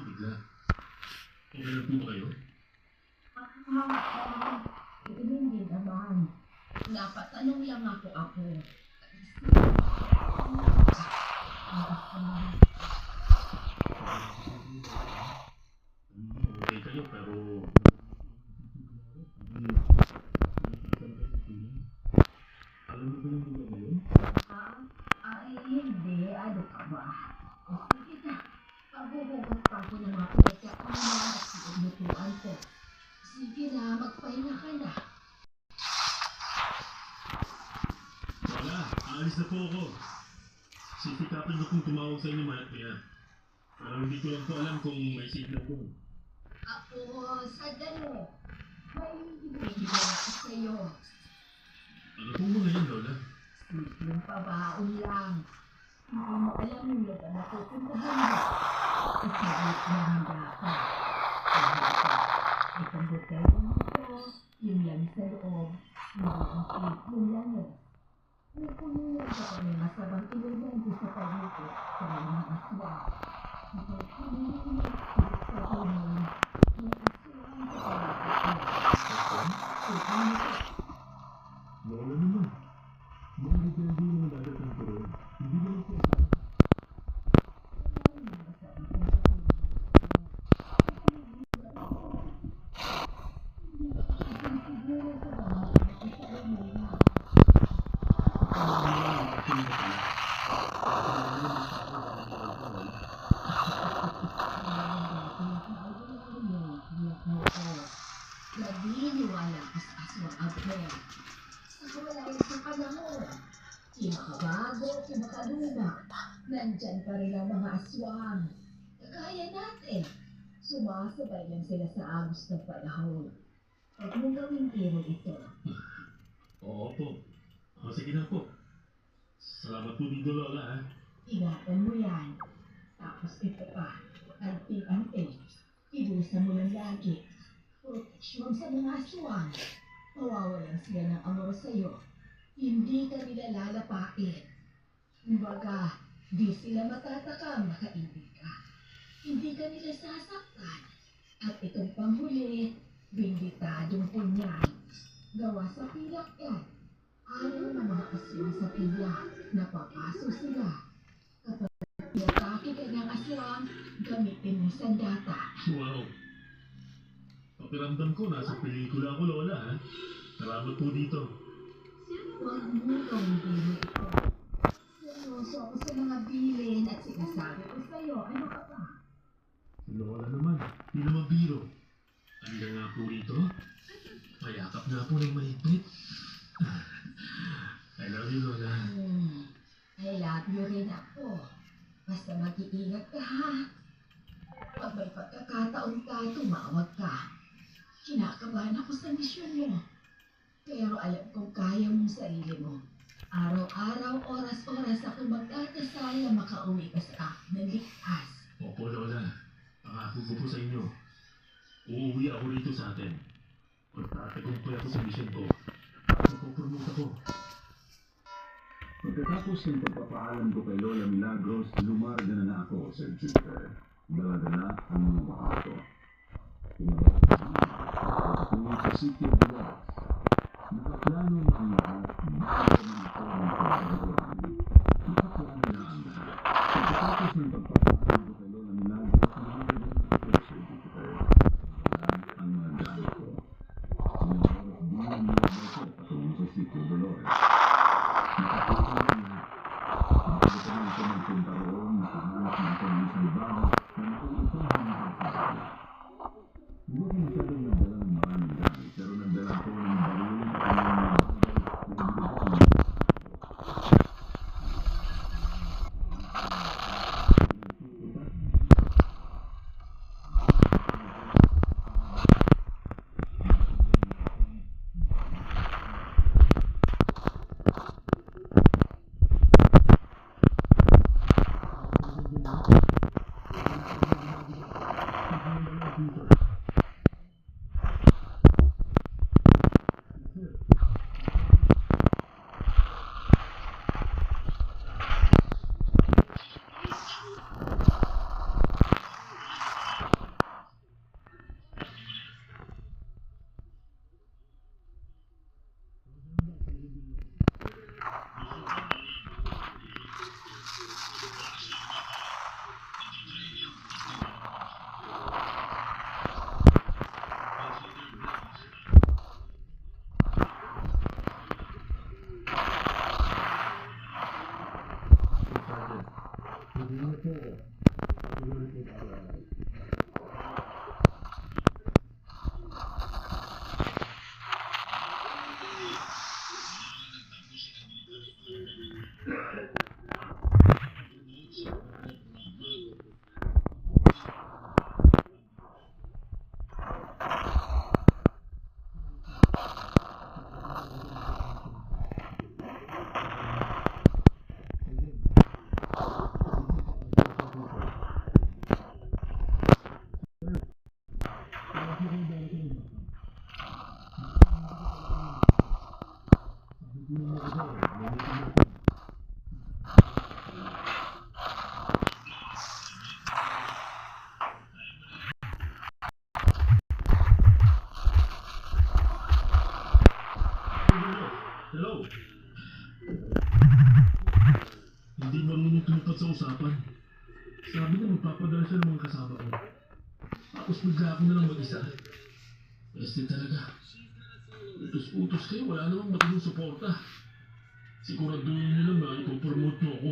bigla. Okay lang po ba kayo? Hindi naman. Napatanong lang ako. Okay kayo pero... Alam mo ba yung lugar na yun? Hindi. Ano ka ba? Sige na. Pagbubukas pa ako ng mga pwede at mga lutuan ko. Sige na, magpahinga ka na. Wala, aalis na po ako. Sisikapin ko kung tumawag sa inyo maya. Pero hindi ko lang po alam kung may signal ko. Ako, sadali. May ibigay ako sa'yo. Ano po muna yun, Lola? Simpleng pabaon lang. Hindi mo alam yung lugar na pupuntahan mo. Isabit na handa ka. Itong botella mo ito, yung lang sa loob, hindi ang cake mo lang eh. May punulan ka kami masabang ilulan di sa paligid sa mga aswa. Ito punulan sa punulan. May aswang sa paligid. Lola naman. Mga legenda yung mga dadating ko rin. Hindi naman po. Naginiwala ka sa aswang abel. Sa kawalayan sa panahon, kinakabago, kinakaluna, nandyan pa rin ang mga aswang. Kagaya natin, sumasabay lang sila sa agos ng panahon. Huwag mong gawing biro ito. Oo po. Sige na po. Salamat po dito, Lola, ha? Ingatan mo yan. Tapos ito pa, anting-anting. Ibusan mo lang lagi. Proteksyon sa mga aswang. Mawawalan sila ng amor sa'yo. Hindi ka nila lalapain. Kumbaga, di sila matatakam makaibig ka. Hindi ka nila sasaktan. At itong panghuli, binditadong punyan. Gawa sa pilak yan. Ayaw ng mga aswang sa pilak, napapaso sila. Kapag pinatake ka ng aswang, gamitin mo sandata. Wow. Pakiramdam ko, nasa pelikula ako, Lola, ha? Salamat po dito. Huwag mo gawin biro ito. Seryoso ako sa mga bilin at sinasabi ko sa'yo, ano ka ba? Si Lola naman, hindi naman biro. Halika nga po rito. Payakap nga po ng mahigpit. I love you, Lola. I love you rin ako. Basta mag-iingat ka ha. Pag may pagkakataon ka, tumawag ka. Kinakabahan ako sa misyon mo. Pero alam kong kaya mong sarili mo. Araw-araw, oras-oras ako magdadasal na makauwi ka sa akin ng ligtas. Opo, Lola. Pangako ko po sa inyo. Uuwi ako rito sa atin. Pagtatagumpay ako sa mission ko. Mapopromote ako. Pagkatapos ng pagpapaalam ko kay Lola Milagros, lumarga na ako sa Jupiter. Dala-dala ang mga baka ko. Pagkatungo sa City of Dolores, nakaplano na ang lahat bago na ako ng pagkakaroon. Nakaplano na ang lahat. Pagkatapos ng pagpapaalam ko kay Lola Milagros, lumarga na ako sa Jupiter. Dala ang mga gamit ko. Sinabaros din ang mga bako patungo sa City of Dolores. Nakatulong na bago pa rin ito magpunta roon, nakahanap ng kondisyon bago na nakulitan ng mga kasasala. Hindi ko masyadong nagdala ng maraming gamit, pero nagdala ko ng baril at ng mga bagay na binigyan ng Hindi na po ako. Tuloy po araw-araw. Hello? Hindi marunong tumupad sa usapan. Sabi niya magpapadala siya ng mga kasama ko. Tapos bigla ako na lang mag-isa. Este talaga. Utos-utos kayo, wala namang matinong suporta. Siguraduhin niyo lang na ipopromote niyo ako.